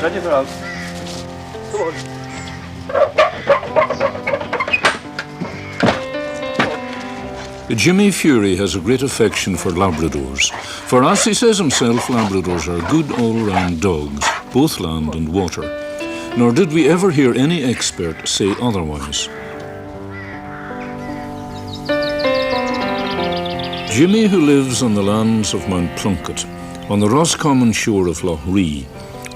ready for us. Come on. Jimmy Fury has a great affection for Labradors. For us, he says himself, Labradors are good all-round dogs, both land and water. Nor did we ever hear any expert say otherwise. Jimmy, who lives on the lands of Mount Plunkett, on the Roscommon shore of Lough Ree,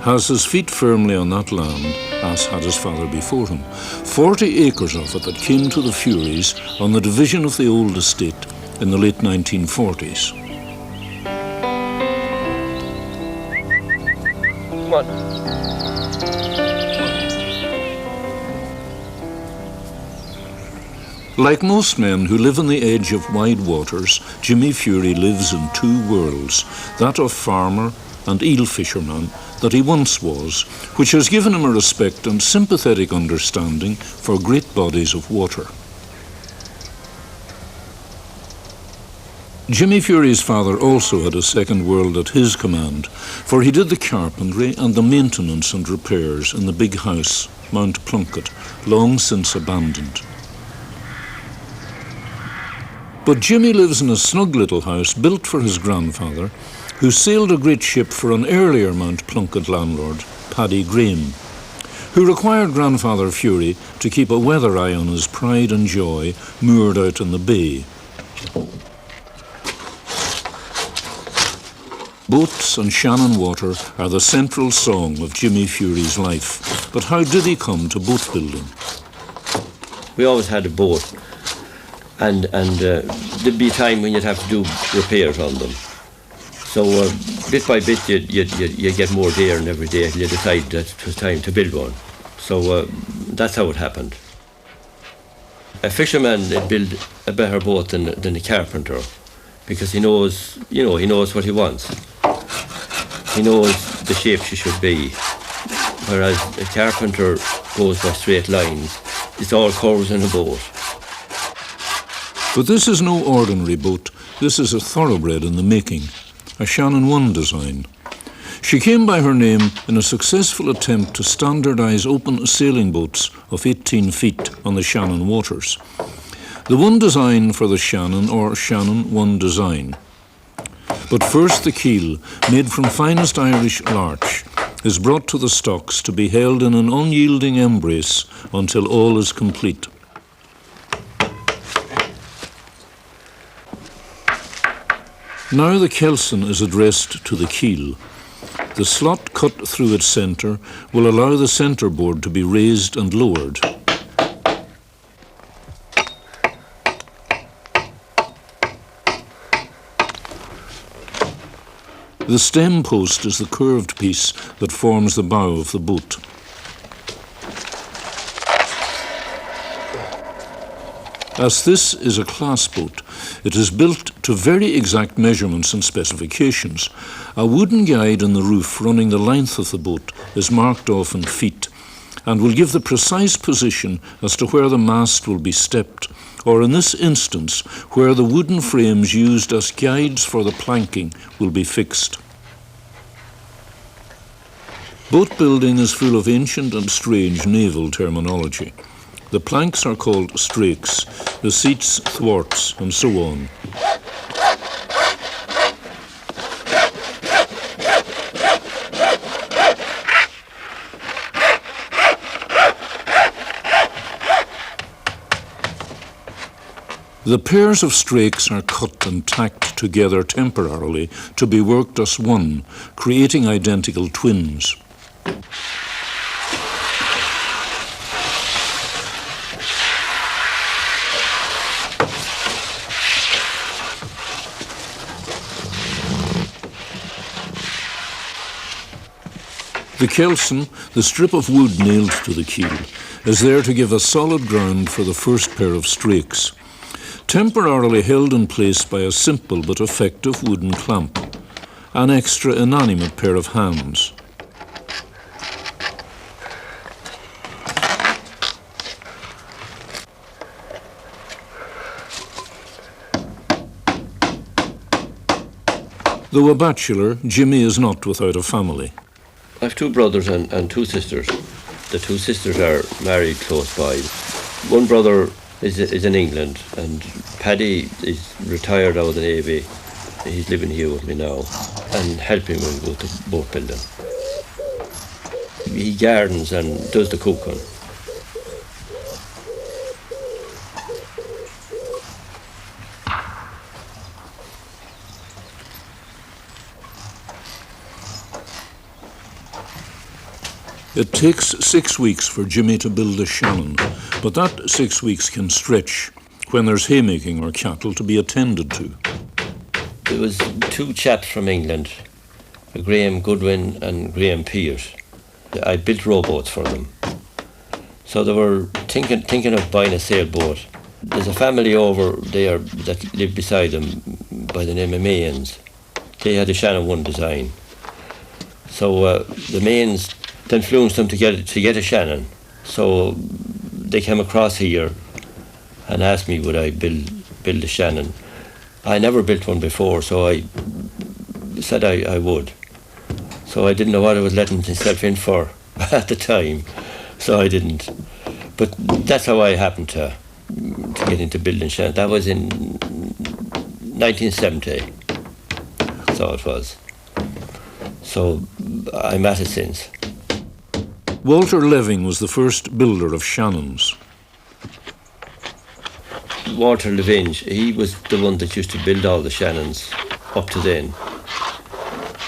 has his feet firmly on that land, as had his father before him. 40 acres of it that came to the Furies on the division of the old estate in the late 1940s. Come on. Like most men who live on the edge of wide waters, Jimmy Fury lives in two worlds, that of farmer and eel fisherman that he once was, which has given him a respect and sympathetic understanding for great bodies of water. Jimmy Fury's father also had a second world at his command, for he did the carpentry and the maintenance and repairs in the big house, Mount Plunkett, long since abandoned. But Jimmy lives in a snug little house built for his grandfather, who sailed a great ship for an earlier Mount Plunkett landlord, Paddy Graham, who required Grandfather Fury to keep a weather eye on his pride and joy moored out in the bay. Boats and Shannon water are the central song of Jimmy Fury's life. But how did he come to boat building? We always had a boat. And there'd be a time when you'd have to do repairs on them. So bit by bit you'd get more gear, and every day you decide that it was time to build one. So that's how it happened. A fisherman would build a better boat than a carpenter, because he knows what he wants. He knows the shape she should be. Whereas a carpenter goes by straight lines. It's all curves in a boat. But this is no ordinary boat. This is a thoroughbred in the making, a Shannon-One-Design. She came by her name in a successful attempt to standardise open sailing boats of 18 feet on the Shannon waters. The one design for the Shannon, or Shannon-One-Design. But first the keel, made from finest Irish larch, is brought to the stocks to be held in an unyielding embrace until all is complete. Now the kelson is addressed to the keel. The slot cut through its centre will allow the centreboard to be raised and lowered. The stem post is the curved piece that forms the bow of the boat. As this is a class boat, it is built to very exact measurements and specifications. A wooden guide in the roof running the length of the boat is marked off in feet and will give the precise position as to where the mast will be stepped, or in this instance, where the wooden frames used as guides for the planking will be fixed. Boat building is full of ancient and strange naval terminology. The planks are called strakes, the seats thwarts, and so on. The pairs of strakes are cut and tacked together temporarily to be worked as one, creating identical twins. The kelson, the strip of wood nailed to the keel, is there to give a solid ground for the first pair of strakes, temporarily held in place by a simple but effective wooden clamp, an extra inanimate pair of hands. Though a bachelor, Jimmy is not without a family. I have two brothers and two sisters. The two sisters are married close by. One brother is in England, and Paddy is retired out of the Navy. He's living here with me now and helping me with the boat building. He gardens and does the cooking. It takes 6 weeks for Jimmy to build a Shannon, but that 6 weeks can stretch when there's haymaking or cattle to be attended to. There was two chaps from England, Graham Goodwin and Graham Pearce. I built rowboats for them. So they were thinking of buying a sailboat. There's a family over there that lived beside them by the name of Mayans. They had a Shannon-One-Design. So the Mayans influenced them to get a Shannon. So they came across here and asked me would I build a Shannon. I never built one before, so I said I would. So I didn't know what I was letting myself in for at the time, so I didn't. But that's how I happened to get into building Shannon. That was in 1970, so it was. So I'm at it since. Walter Leving was the first builder of Shannons. Walter Leving, he was the one that used to build all the Shannons up to then.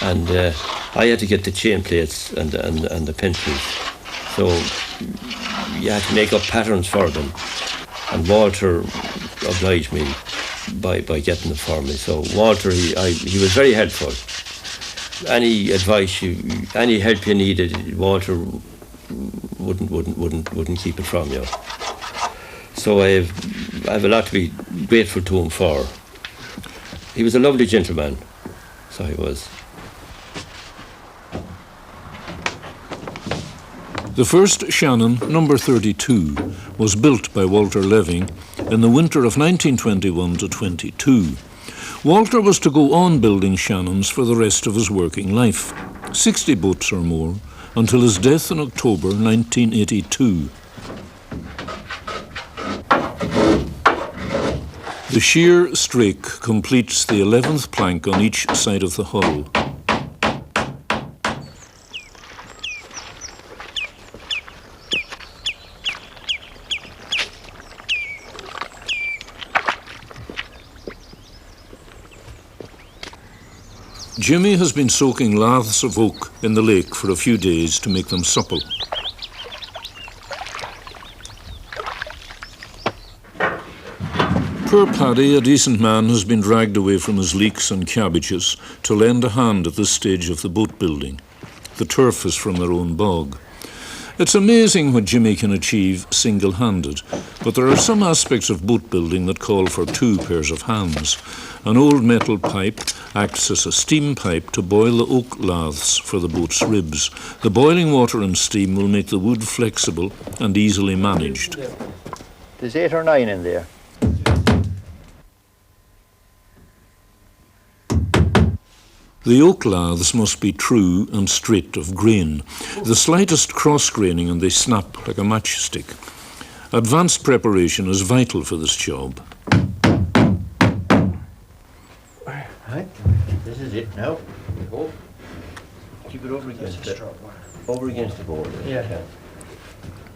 And I had to get the chain plates and the pencils. So you had to make up patterns for them. And Walter obliged me by getting them for me. So Walter, he was very helpful. Any advice, any help you needed, Walter wouldn't keep it from you. So I have a lot to be grateful to him for. He was a lovely gentleman, so he was. The first Shannon, number 32, was built by Walter Leving in the winter of 1921 to 22. Walter was to go on building Shannons for the rest of his working life, 60 boats or more, until his death in October 1982. The sheer strake completes the 11th plank on each side of the hull. Jimmy has been soaking laths of oak in the lake for a few days to make them supple. Poor Paddy, a decent man, has been dragged away from his leeks and cabbages to lend a hand at this stage of the boat building. The turf is from their own bog. It's amazing what Jimmy can achieve single-handed, but there are some aspects of boat building that call for two pairs of hands. An old metal pipe acts as a steam pipe to boil the oak laths for the boat's ribs. The boiling water and steam will make the wood flexible and easily managed. There's 8 or 9 in there. The oak laths must be true and straight of grain. The slightest cross-graining and they snap like a matchstick. Advanced preparation is vital for this job. Right, this is it now. Go. Keep it over against the board. Yeah.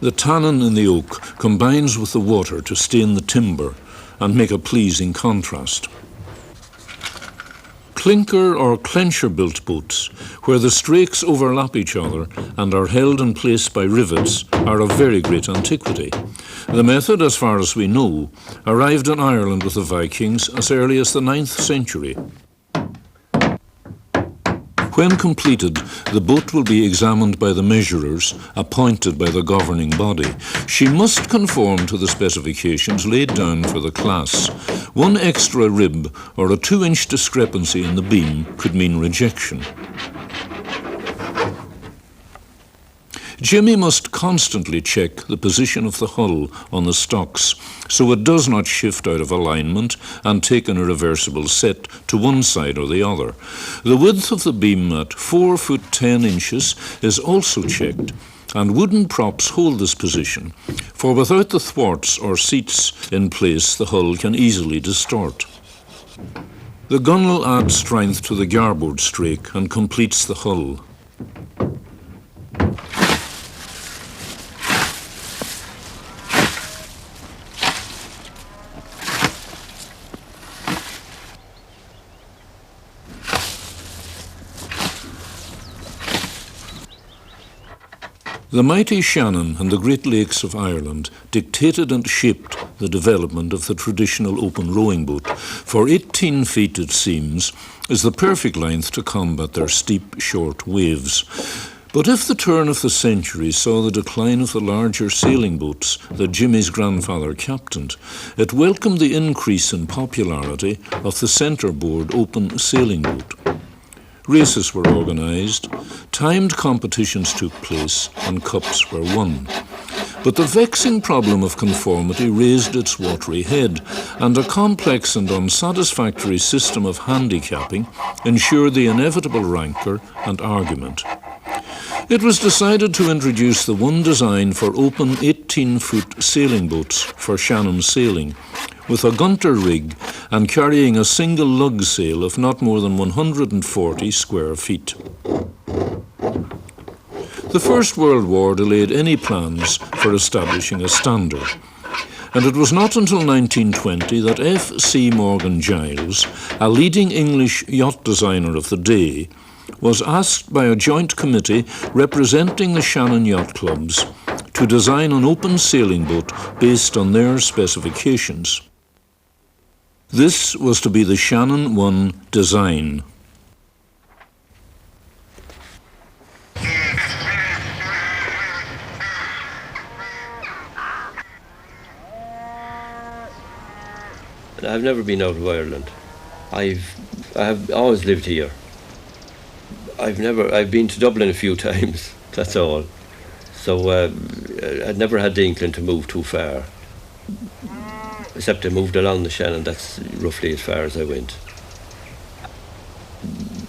The tannin in the oak combines with the water to stain the timber and make a pleasing contrast. Clinker or clencher-built boats, where the strakes overlap each other and are held in place by rivets, are of very great antiquity. The method, as far as we know, arrived in Ireland with the Vikings as early as the 9th century. When completed, the boat will be examined by the measurers appointed by the governing body. She must conform to the specifications laid down for the class. One extra rib or a 2-inch discrepancy in the beam could mean rejection. Jimmy must constantly check the position of the hull on the stocks so it does not shift out of alignment and take an irreversible set to one side or the other. The width of the beam at 4 foot 10 inches is also checked, and wooden props hold this position, for without the thwarts or seats in place the hull can easily distort. The gunwale adds strength to the garboard strake and completes the hull. The mighty Shannon and the Great Lakes of Ireland dictated and shaped the development of the traditional open rowing boat. For 18 feet, it seems, is the perfect length to combat their steep, short waves. But if the turn of the century saw the decline of the larger sailing boats that Jimmy's grandfather captained, it welcomed the increase in popularity of the centreboard open sailing boat. Races were organised, timed competitions took place, and cups were won. But the vexing problem of conformity raised its watery head, and a complex and unsatisfactory system of handicapping ensured the inevitable rancour and argument. It was decided to introduce the one design for open 18-foot sailing boats for Shannon sailing, with a gunter rig and carrying a single lug sail of not more than 140 square feet. The First World War delayed any plans for establishing a standard, and it was not until 1920 that F.C. Morgan Giles, a leading English yacht designer of the day, was asked by a joint committee representing the Shannon Yacht Clubs to design an open sailing boat based on their specifications. This was to be the Shannon-One-Design. I've never been out of Ireland. I have always lived here. I've been to Dublin a few times, that's all. So I'd never had the inkling to move too far. Except I moved along the Shannon, that's roughly as far as I went.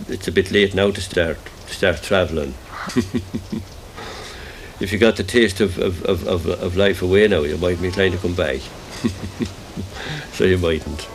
It's a bit late now to start travelling. If you got the taste of life away now, you might be inclined to come back. So you mightn't.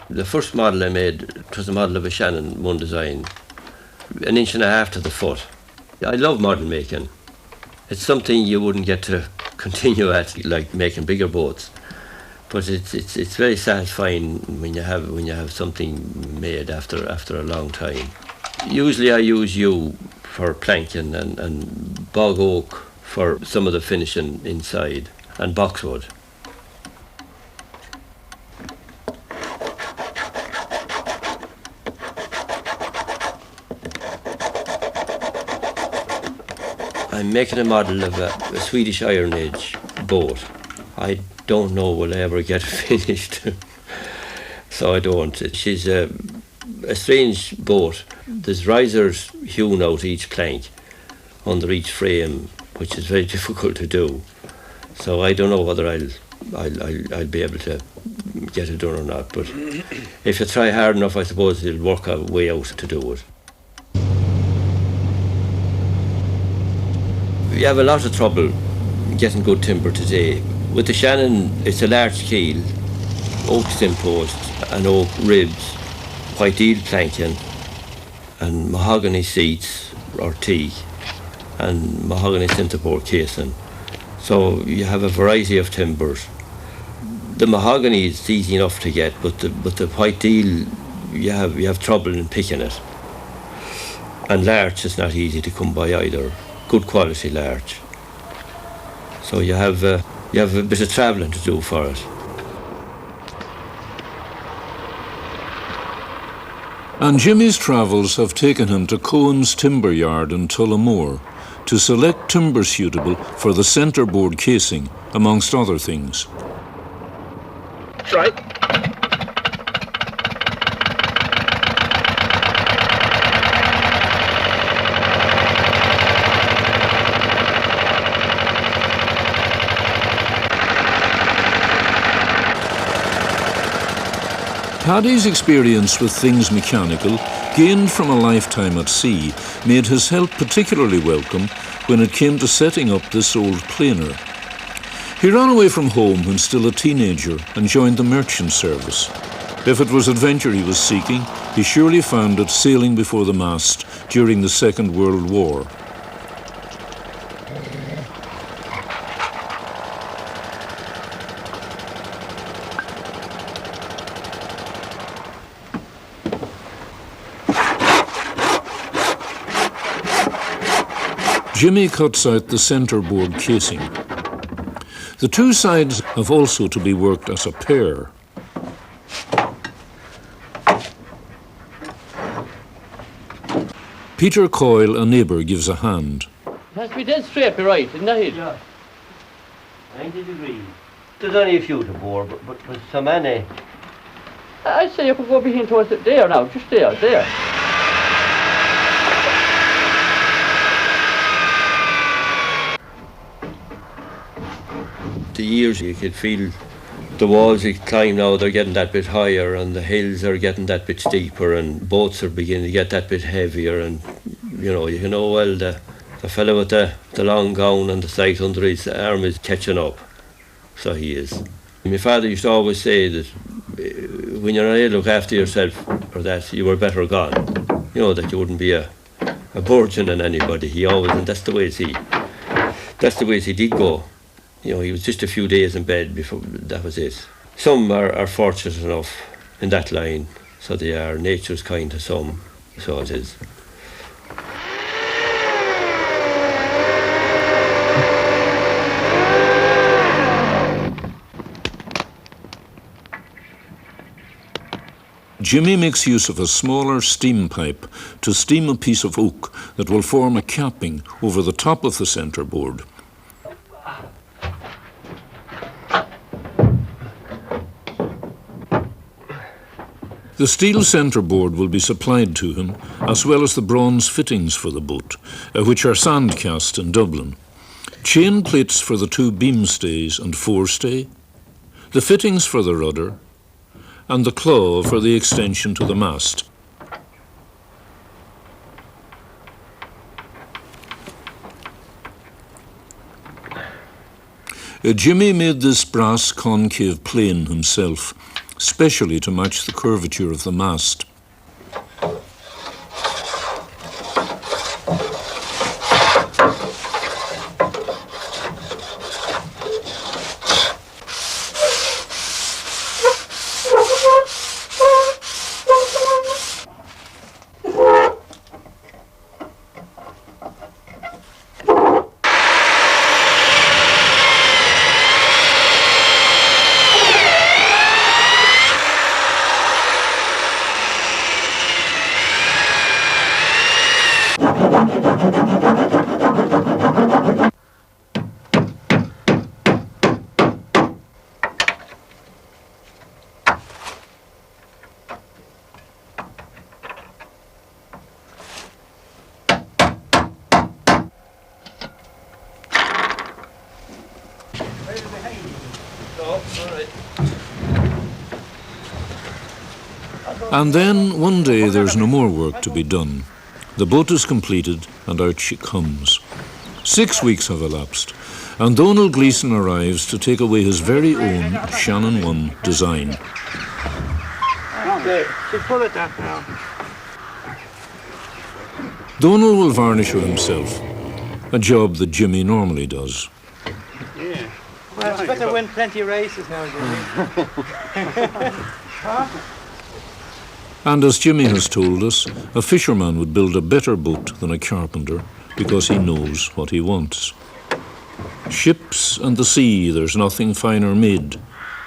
The first model I made, it was a model of a Shannon-One-Design, 1.5 inches to the foot. I love model making. It's something you wouldn't get to continue at, like making bigger boats, but it's very satisfying when you have something made after a long time. Usually I use yew for planking and bog oak for some of the finishing inside, and boxwood. I'm making a model of a Swedish Iron Age boat. I don't know will I ever get it finished, so I don't. She's a strange boat. There's risers hewn out each plank under each frame, which is very difficult to do. So I don't know whether I'll be able to get it done or not. But if you try hard enough, I suppose it'll work a way out to do it. We have a lot of trouble getting good timber today. With the Shannon, it's a large keel, oak stem post and oak ribs, white deal planking and mahogany seats or teak and mahogany centerboard casing. So you have a variety of timbers. The mahogany is easy enough to get, but the white deal, you have trouble in picking it. And larch is not easy to come by either. Good quality larch. So you have a bit of travelling to do for it. And Jimmy's travels have taken him to Cohen's timber yard in Tullamore to select timber suitable for the centreboard casing, amongst other things. Right. Paddy's experience with things mechanical, gained from a lifetime at sea, made his help particularly welcome when it came to setting up this old planer. He ran away from home when still a teenager and joined the merchant service. If it was adventure he was seeking, he surely found it sailing before the mast during the Second World War. Jimmy cuts out the centreboard casing. The two sides have also to be worked as a pair. Peter Coyle, a neighbour, gives a hand. It has to be dead straight, right, isn't it? Yeah. 90 degrees. There's only a few to bore, but so many. I'd say you could go behind towards it there now, just there. The years you could feel the walls you climb now, they're getting that bit higher, and the hills are getting that bit steeper, and boats are beginning to get that bit heavier, and you know well the fellow with the long gown and the sight under his arm is catching up. So he is. My father used to always say that when you're not able to look after yourself, or that you were better gone. You know, that you wouldn't be a burden on anybody. He always, and that's the way he did go. You know, he was just a few days in bed before, that was it. Some are fortunate enough in that line, so they are. Nature's kind to some, so it is. Jimmy makes use of a smaller steam pipe to steam a piece of oak that will form a capping over the top of the centreboard. The steel centreboard will be supplied to him, as well as the bronze fittings for the boat, which are sand cast in Dublin. Chain plates for the two beam stays and forestay, the fittings for the rudder, and the claw for the extension to the mast. Jimmy made this brass concave plane himself, specially to match the curvature of the mast. And then, one day, there's no more work to be done. The boat is completed, and out she comes. 6 weeks have elapsed, and Donald Gleeson arrives to take away his very own Shannon-One-Design. Okay, so pull it up now. Donald will varnish her himself, a job that Jimmy normally does. Yeah. Well, it's better win plenty of races now, Jimmy. Huh? And as Jimmy has told us, a fisherman would build a better boat than a carpenter because he knows what he wants. Ships and the sea, there's nothing finer made,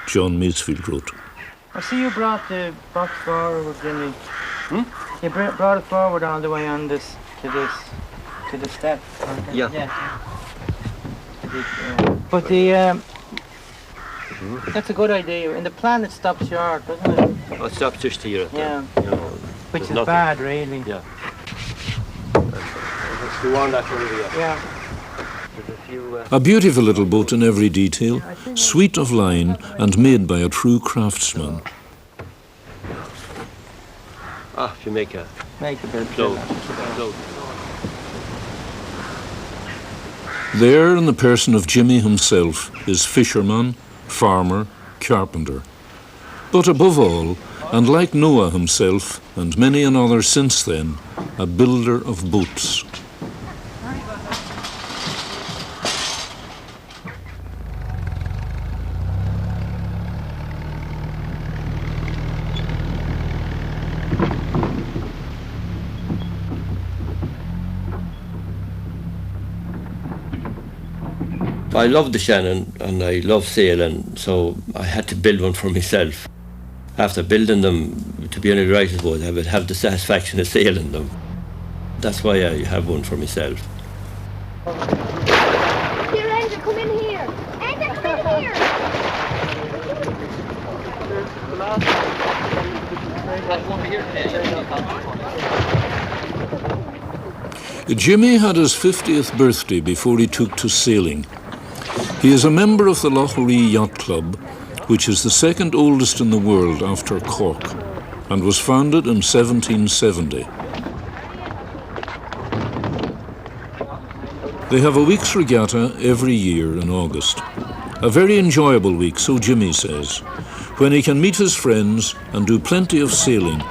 John Masefield wrote. I see you brought the box bar with Jimmy. You brought it forward all the way on this to the step. Yeah. But the that's a good idea. In the plan it stops short, doesn't it? Oh, it stops just here. Yeah. You know, Which is nothing. bad, really. Yeah. Let's go on that area. Yeah. There's a few. A beautiful little boat in every detail, sweet of line and made by a true craftsman. If you make a Make a bit float. There, in the person of Jimmy himself, is fisherman, farmer, carpenter. But above all, and like Noah himself and many another since then, a builder of boats. I love the Shannon and I love sailing, so I had to build one for myself. After building them, to be on the writer's boat, I would have the satisfaction of sailing them. That's why I have one for myself. Here, Andrew, come in here. Andrew, come in here. Jimmy had his 50th birthday before he took to sailing. He is a member of the Lough Ree Yacht Club, which is the second oldest in the world after Cork, and was founded in 1770. They have a week's regatta every year in August. A very enjoyable week, so Jimmy says, when he can meet his friends and do plenty of sailing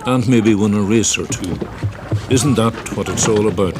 and maybe win a race or two. Isn't that what it's all about?